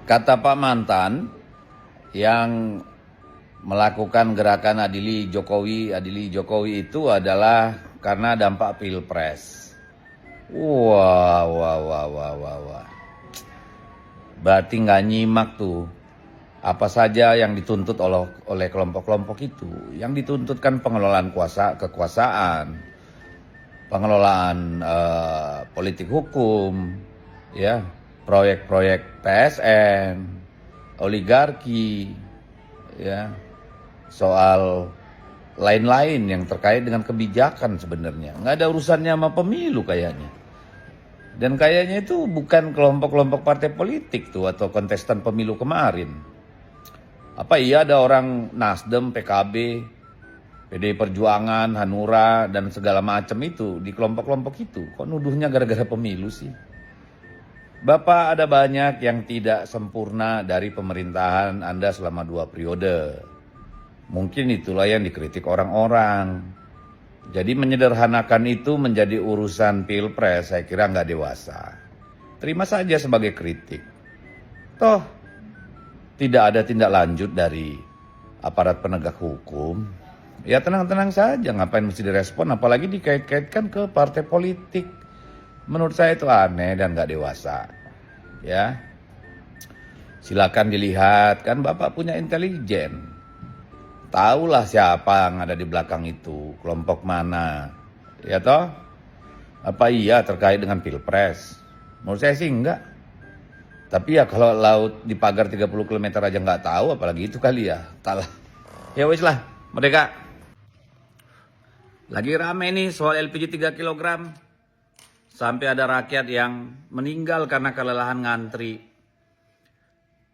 Kata Pak Mantan yang melakukan gerakan adili Jokowi itu adalah karena dampak Pilpres. Wah. Berarti nggak nyimak tuh apa saja yang dituntut oleh kelompok-kelompok itu. Yang dituntutkan pengelolaan kekuasaan, pengelolaan politik hukum, ya, proyek-proyek PSN, oligarki, ya, soal lain-lain yang terkait dengan kebijakan sebenarnya. Nggak ada urusannya sama pemilu kayaknya. Dan kayaknya itu bukan kelompok-kelompok partai politik tuh atau kontestan pemilu kemarin. Apa iya ada orang Nasdem, PKB, PDI Perjuangan, Hanura, dan segala macam itu di kelompok-kelompok itu? Kok nuduhnya gara-gara pemilu sih? Bapak, ada banyak yang tidak sempurna dari pemerintahan Anda selama 2 periode. Mungkin itulah yang dikritik orang-orang. Jadi menyederhanakan itu menjadi urusan Pilpres, saya kira nggak dewasa. Terima saja sebagai kritik. Toh, tidak ada tindak lanjut dari aparat penegak hukum. Ya tenang-tenang saja, ngapain mesti direspon, apalagi dikait-kaitkan ke partai politik. Menurut saya itu aneh dan gak dewasa. Ya, silakan dilihat, kan Bapak punya intelijen. Tahulah siapa yang ada di belakang itu, kelompok mana. Ya toh? Apa iya terkait dengan Pilpres? Menurut saya sih enggak. Tapi ya kalau laut dipagar 30 km aja nggak tahu, apalagi itu kali ya. Talah. Ya wis lah, Merdeka. Lagi rame nih soal LPG 3 kg. Sampai ada rakyat yang meninggal karena kelelahan ngantri.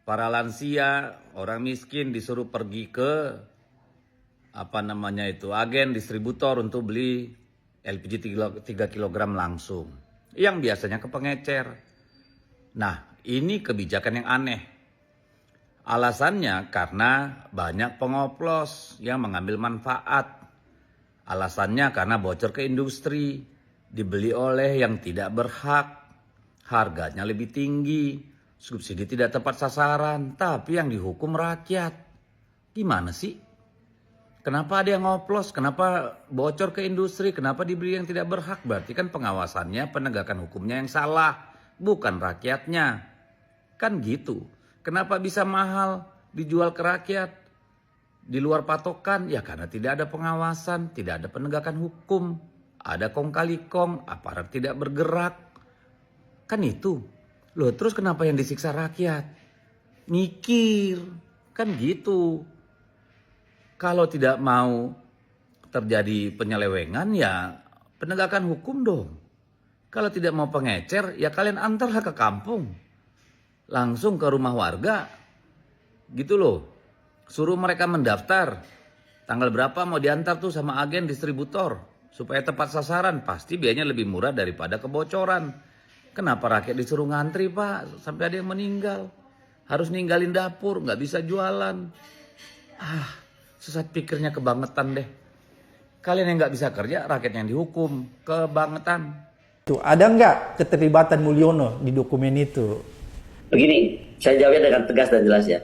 Para lansia, orang miskin disuruh pergi ke agen distributor untuk beli LPG 3 kg langsung. Yang biasanya ke pengecer. Nah, ini kebijakan yang aneh. Alasannya karena banyak pengoplos yang mengambil manfaat. Alasannya karena bocor ke industri, dibeli oleh yang tidak berhak, harganya lebih tinggi, subsidi tidak tepat sasaran, tapi yang dihukum rakyat. Gimana sih? Kenapa ada yang ngoplos? Kenapa bocor ke industri? Kenapa dibeli yang tidak berhak? Berarti kan pengawasannya, penegakan hukumnya yang salah, bukan rakyatnya. Kan gitu. Kenapa bisa mahal dijual ke rakyat di luar patokan? Ya karena tidak ada pengawasan, tidak ada penegakan hukum. Ada kong kali kong, aparat tidak bergerak. Kan itu. Loh terus kenapa yang disiksa rakyat? Mikir. Kan gitu. Kalau tidak mau terjadi penyelewengan ya penegakan hukum dong. Kalau tidak mau pengecer ya kalian antarlah ke kampung. Langsung ke rumah warga. Gitu loh. Suruh mereka mendaftar. Tanggal berapa mau diantar tuh sama agen distributor. Supaya tepat sasaran. Pasti biayanya lebih murah daripada kebocoran. Kenapa rakyat disuruh ngantri Pak? Sampai ada yang meninggal. Harus ninggalin dapur. Nggak bisa jualan. Sesat pikirnya kebangetan deh. Kalian yang nggak bisa kerja, rakyat yang dihukum. Kebangetan. Ada nggak keterlibatan Mulyono di dokumen itu? Begini, saya jawabnya dengan tegas dan jelas ya.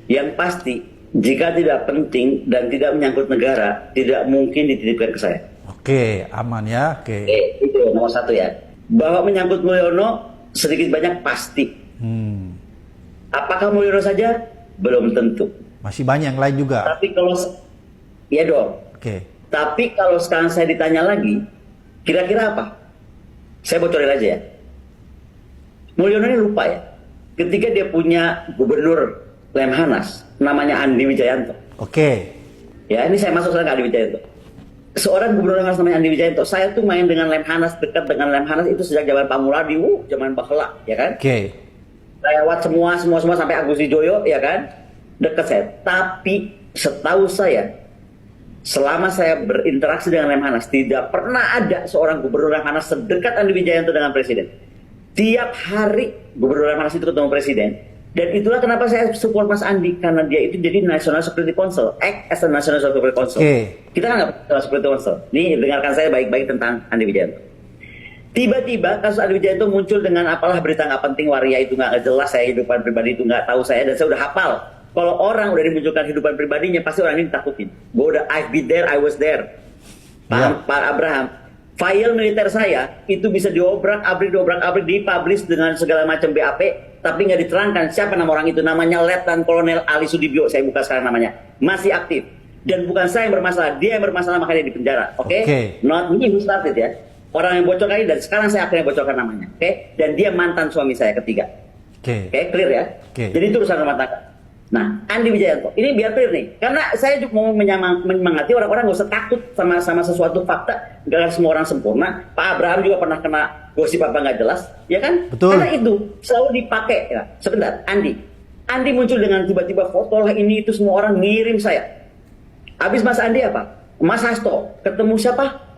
Yang pasti, jika tidak penting dan tidak menyangkut negara, tidak mungkin dititipkan ke saya. Oke, aman ya. Oke. Itu nomor 1 ya. Bahwa menyangkut Mulyono sedikit banyak pasti. Apakah Mulyono saja? Belum tentu. Masih banyak yang lain juga. Tapi kalau, ya dong. Oke. Tapi kalau sekarang saya ditanya lagi, kira-kira apa? Saya bocorin aja ya. Mulyono ini lupa ya. Ketika dia punya gubernur Lemhanas, namanya Andi Wijayanto. Oke. Ya, ini saya masuk sekarang ke Andi Wijayanto. Seorang gubernur Lemhanas namanya Andi Wijayanto. Saya tuh main dengan Lemhanas, dekat dengan Lemhanas itu sejak zaman Pak Muladi, zaman Bahla, ya kan? Oke. Saya lewat semua sampai Agus Wijoyo, ya kan? Dekat saya. Tapi setahu saya, selama saya berinteraksi dengan Lemhanas, tidak pernah ada seorang gubernur Lemhanas sedekat Andi Wijayanto dengan presiden. Tiap hari gubernur Lemhanas itu ketemu presiden. Dan itulah kenapa saya support Mas Andi, karena dia itu jadi National Security Council, act as a National Security Council. Kita kan nggak National Security Council. Nih dengarkan saya baik-baik tentang Andi Wijayanto. Tiba-tiba kasus Adi Wijayanto muncul dengan apalah berita nggak penting, waria itu nggak jelas, saya kehidupan pribadi itu nggak tahu saya, dan saya udah hafal. Kalau orang udah dimunculkan kehidupan pribadinya, pasti orang ini takutin. Gue udah, I've been there, I was there. Pak Abraham, file militer saya itu bisa diobrak-abrik, dipublish dengan segala macam BAP, tapi nggak diterangkan siapa nama orang itu. Namanya Letnan Kolonel Ali Sudibyo, saya buka sekarang namanya, masih aktif. Dan bukan saya yang bermasalah, dia yang bermasalah, makanya dia di penjara. Oke? Not me who started ya. Orang yang bocorkan ini, dan sekarang saya akhirnya bocorkan namanya. Oke? Dan dia mantan suami saya ketiga. Oke, clear ya? Jadi itu urusan rumah tangga. Nah, Andi Wijayanto, ini biar clear nih. Karena saya juga mau menyemangati orang-orang gak usah takut sama sesuatu fakta. Gak semua orang sempurna. Pak Abraham juga pernah kena gosip apa nggak jelas, ya kan? Betul. Karena itu selalu dipakai. Ya. Sebentar, Andi muncul dengan tiba-tiba foto lah ini itu, semua orang ngirim saya. Habis Mas Andi apa? Mas Hasto ketemu siapa?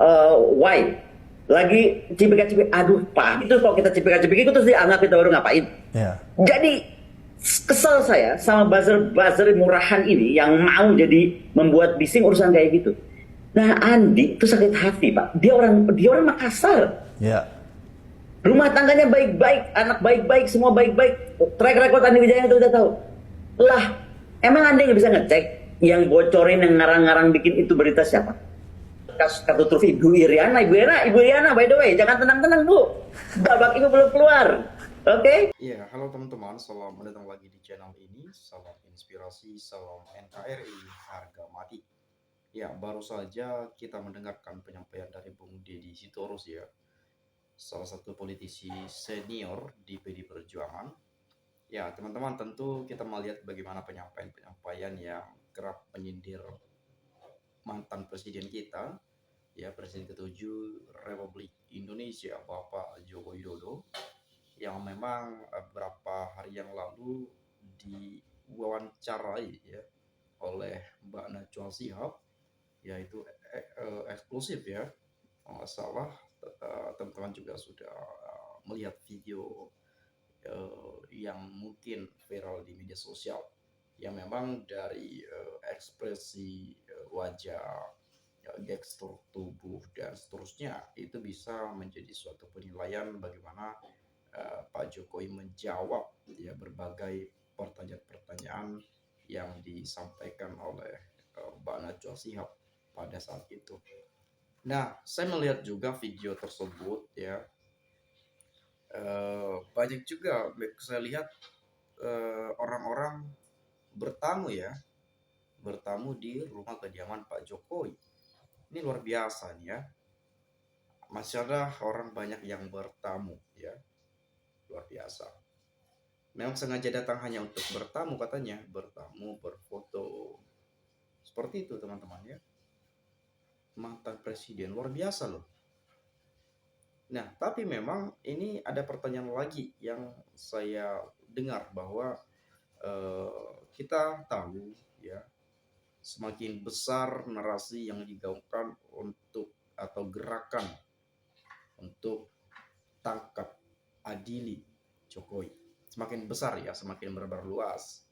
Y. Lagi cipika-cipik, aduh Pak, itu kalau kita cipika-cipik itu terus dianggap kita baru ngapain. Jadi kesel saya sama buzzer murahan ini yang mau jadi membuat bising urusan kayak gitu. Nah, Andi itu sakit hati Pak, dia orang Makassar. Rumah tangganya baik-baik, anak baik-baik, semua baik-baik, track record Andi Wijayanto udah tahu. Lah, emang Andi nggak bisa ngecek yang bocorin, yang ngarang-ngarang bikin itu berita siapa? Kasus kartu truf Ibu Iriana, by the way, jangan tenang-tenang Bu, babak itu belum keluar. Oke? Iya, halo teman-teman, selamat datang lagi di channel ini. Salam inspirasi, salam NKRI, harga mati. Ya, baru saja kita mendengarkan penyampaian dari Bung Deddy Sitorus ya, salah satu politisi senior di PD Perjuangan. Ya, teman-teman, tentu kita melihat bagaimana penyampaian yang kerap menyindir mantan presiden kita, ya, Presiden ke-7 Republik Indonesia, Bapak Joko Widodo, yang memang beberapa hari yang lalu diwawancarai ya oleh Mbak Najwa Shihab, yaitu eksklusif ya, kalau nggak salah teman-teman juga sudah melihat video yang mungkin viral di media sosial, yang memang dari ekspresi wajah, gestur tubuh dan seterusnya itu bisa menjadi suatu penilaian bagaimana Pak Jokowi menjawab ya berbagai pertanyaan-pertanyaan yang disampaikan oleh Mbak Najwa Shihab pada saat itu. Nah, saya melihat juga video tersebut ya, banyak juga saya lihat orang-orang bertamu di rumah kediaman Pak Jokowi. Ini luar biasa nih ya. Masih ada orang banyak yang bertamu ya. Luar biasa. Memang sengaja datang hanya untuk bertamu katanya, bertamu, berfoto. Seperti itu teman-teman ya. Mantan presiden, luar biasa loh. Nah, tapi memang ini ada pertanyaan lagi yang saya dengar bahwa kita tahu ya, semakin besar narasi yang digaungkan untuk atau gerakan untuk tangkap adili Jokowi, semakin besar ya, semakin berbar luas.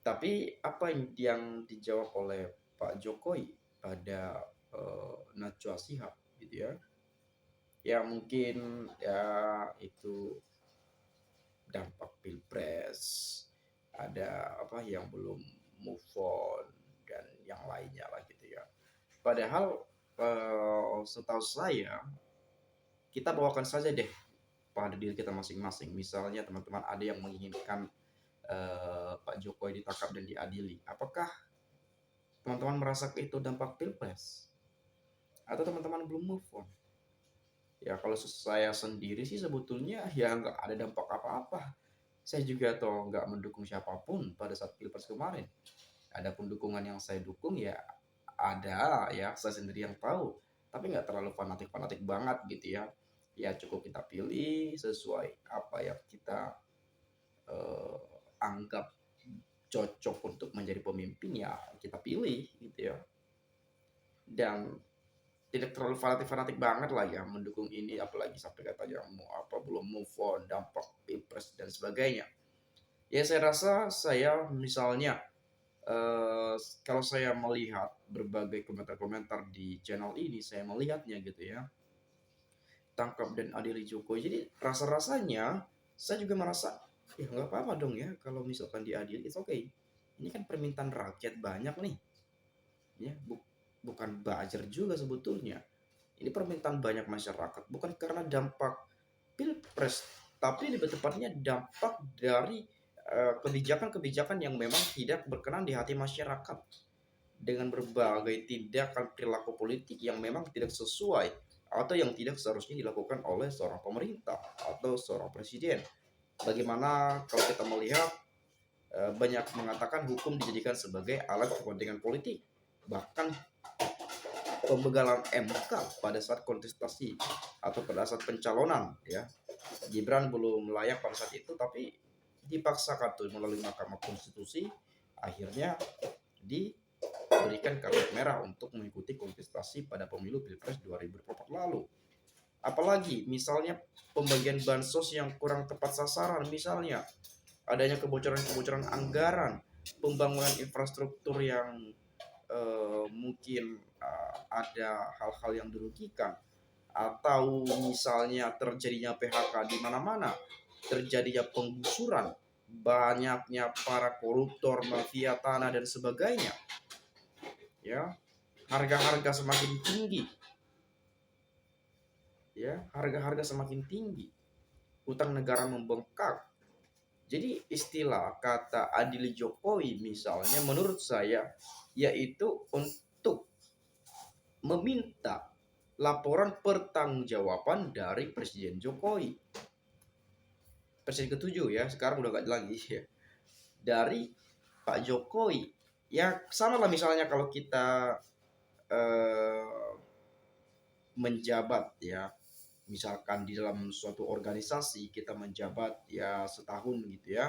Tapi apa yang dijawab oleh Pak Jokowi pada Najwa Shihab gitu ya, ya mungkin ya itu dampak pilpres, ada apa yang belum move on dan yang lainnya lah gitu ya. Padahal setahu saya kita bawakan saja deh pada diri kita masing-masing. Misalnya teman-teman ada yang menginginkan Pak Jokowi ditangkap dan diadili, apakah teman-teman merasa itu dampak pilpres atau teman-teman belum move on? Ya kalau saya sendiri sih sebetulnya ya nggak ada dampak apa-apa. Saya juga toh nggak mendukung siapapun pada saat pilpres kemarin. Adapun dukungan yang saya dukung ya ada ya, saya sendiri yang tahu, tapi nggak terlalu fanatik banget gitu ya. Ya cukup kita pilih sesuai apa yang kita anggap cocok untuk menjadi pemimpin, ya kita pilih gitu ya. Dan tidak terlalu fanatik banget lah ya mendukung ini, apalagi sampai katanya belum move on, dampak pilpres dan sebagainya. Ya saya rasa saya misalnya kalau saya melihat berbagai komentar-komentar di channel ini, saya melihatnya gitu ya, tangkap dan adili Jokowi. Jadi rasa-rasanya saya juga merasa ya nggak apa-apa dong ya kalau misalkan diadili, it's okay. Ini kan permintaan rakyat banyak nih, ya bukan buzzer juga sebetulnya. Ini permintaan banyak masyarakat, bukan karena dampak pilpres, tapi lebih tepatnya dampak dari kebijakan-kebijakan yang memang tidak berkenan di hati masyarakat dengan berbagai tindakan perilaku politik yang memang tidak sesuai atau yang tidak seharusnya dilakukan oleh seorang pemerintah atau seorang presiden. Bagaimana kalau kita melihat banyak mengatakan hukum dijadikan sebagai alat kepentingan politik, bahkan pembegalan MK pada saat kontestasi atau pada saat pencalonan, ya Gibran belum layak pada saat itu, tapi dipaksakan tuh melalui Mahkamah Konstitusi, akhirnya diberikan kartu merah untuk mengikuti kontestasi pada pemilu Pilpres 2024 lalu. Apalagi misalnya pembagian bansos yang kurang tepat sasaran, misalnya adanya kebocoran-kebocoran anggaran, pembangunan infrastruktur yang mungkin ada hal-hal yang dirugikan, atau misalnya terjadinya PHK di mana-mana, terjadinya penggusuran, banyaknya para koruptor, mafia tanah dan sebagainya. Ya, harga-harga semakin tinggi. Ya, harga-harga semakin tinggi. Utang negara membengkak. Jadi istilah kata adili Jokowi misalnya menurut saya yaitu untuk meminta laporan pertanggungjawaban dari Presiden Jokowi. Presiden ke-7 ya, sekarang udah gak lagi ya. Dari Pak Jokowi. Ya sama lah misalnya kalau kita menjabat ya. Misalkan di dalam suatu organisasi kita menjabat ya setahun gitu ya.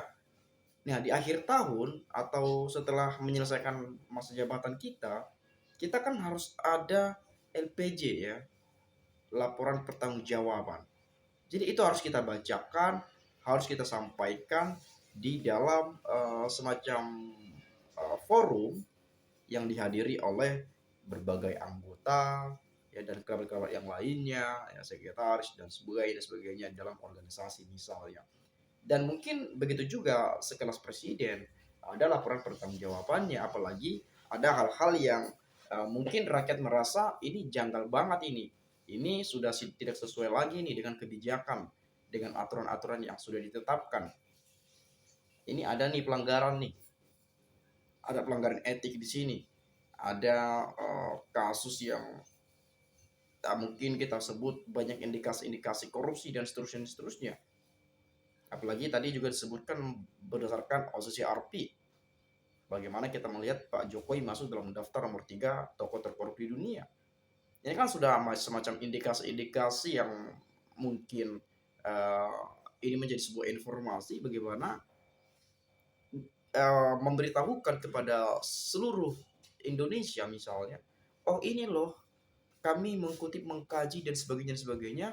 Nah di akhir tahun atau setelah menyelesaikan masa jabatan kita kan harus ada LPJ ya, laporan pertanggungjawaban. Jadi itu harus kita bacakan, harus kita sampaikan di dalam semacam forum yang dihadiri oleh berbagai anggota ya dan kerabat-kerabat yang lainnya, ya sekretaris dan sebagainya dalam organisasi misalnya. Dan mungkin begitu juga sekelas presiden ada laporan pertanggungjawabannya, apalagi ada hal-hal yang mungkin rakyat merasa ini janggal banget ini sudah tidak sesuai lagi nih dengan kebijakan, dengan aturan-aturan yang sudah ditetapkan. Ini ada nih pelanggaran nih, ada pelanggaran etik di sini, ada kasus yang mungkin kita sebut banyak indikasi-indikasi korupsi dan seterusnya. Apalagi tadi juga disebutkan berdasarkan OCCRP. Bagaimana kita melihat Pak Jokowi masuk dalam daftar nomor 3 tokoh terkorup di dunia. Ini kan sudah semacam indikasi-indikasi yang mungkin ini menjadi sebuah informasi bagaimana memberitahukan kepada seluruh Indonesia misalnya, oh ini loh kami mengkaji dan sebagainya,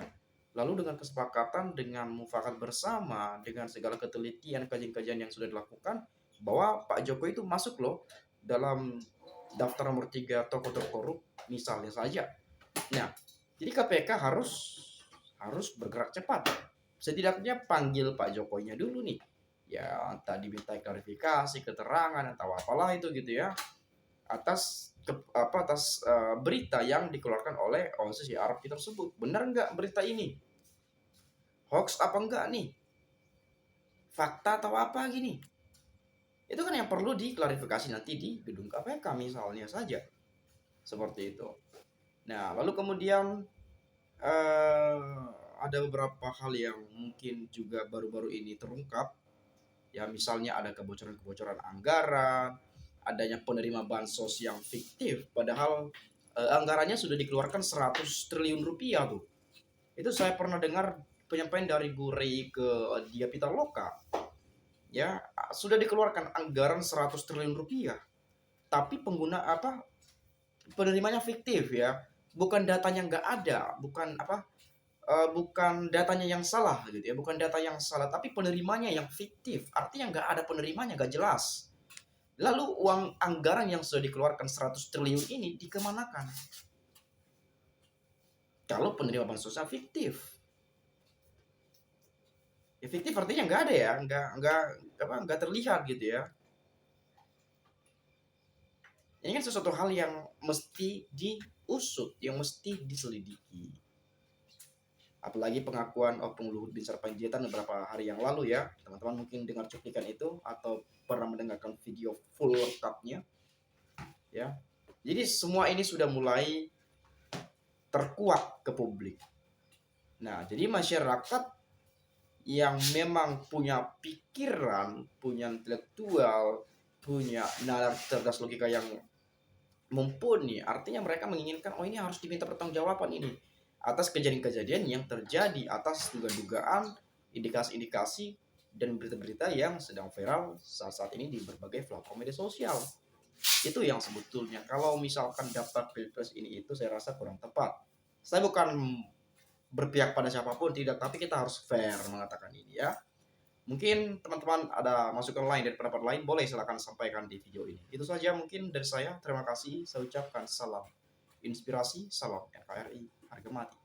lalu dengan kesepakatan, dengan mufakat bersama, dengan segala ketelitian, kajian-kajian yang sudah dilakukan, bahwa Pak Jokowi itu masuk loh dalam daftar nomor 3 tokoh terkorup misalnya saja. Nah, jadi KPK harus bergerak cepat. Setidaknya panggil Pak Jokowinya dulu nih. Ya, tadi minta klarifikasi, keterangan atau apalah itu gitu ya. Atas berita yang dikeluarkan oleh OCCRP tersebut. Benar nggak berita ini? Hoax apa enggak nih? Fakta atau apa gini? Itu kan yang perlu diklarifikasi nanti di gedung KPK misalnya saja. Seperti itu. Nah, lalu kemudian ada beberapa hal yang mungkin juga baru-baru ini terungkap. Ya, misalnya ada kebocoran-kebocoran anggaran, adanya penerima bansos yang fiktif, padahal anggarannya sudah dikeluarkan 100 triliun rupiah tuh. Itu saya pernah dengar penyampaian dari Bu Rey ke Dia Pitaloka. Ya, sudah dikeluarkan anggaran 100 triliun rupiah. Tapi penerimanya fiktif ya. Bukan datanya nggak ada, bukan datanya yang salah gitu ya, bukan data yang salah, tapi penerimanya yang fiktif. Artinya nggak ada penerimanya, nggak jelas. Lalu uang anggaran yang sudah dikeluarkan 100 triliun ini dikemanakan? kalau penerima bansosnya fiktif. Ya, fiktif artinya nggak ada ya, nggak terlihat gitu ya. Ini kan sesuatu hal yang mesti diusut, yang mesti diselidiki. Apalagi pengakuan Opung Luhut Bin Sarpanjaitan beberapa hari yang lalu ya. Teman-teman mungkin dengar cuplikan itu atau pernah mendengarkan video full lengkapnya. Ya. Jadi semua ini sudah mulai terkuak ke publik. Nah, jadi masyarakat yang memang punya pikiran, punya intelektual, punya nalar cerdas logika yang mumpuni, artinya mereka menginginkan, oh ini harus diminta pertanggungjawaban ini atas kejadian-kejadian yang terjadi, atas dugaan-dugaan, indikasi-indikasi dan berita-berita yang sedang viral saat ini di berbagai platform media sosial. Itu yang sebetulnya kalau misalkan daftar pilpres ini itu saya rasa kurang tepat. Saya bukan berpihak pada siapapun, tidak, tapi kita harus fair mengatakan ini ya. Mungkin teman-teman ada masukan lain dan pendapat lain, boleh silakan sampaikan di video ini. Itu saja mungkin dari saya. Terima kasih. Saya ucapkan salam inspirasi, salam NKRI, harga mati.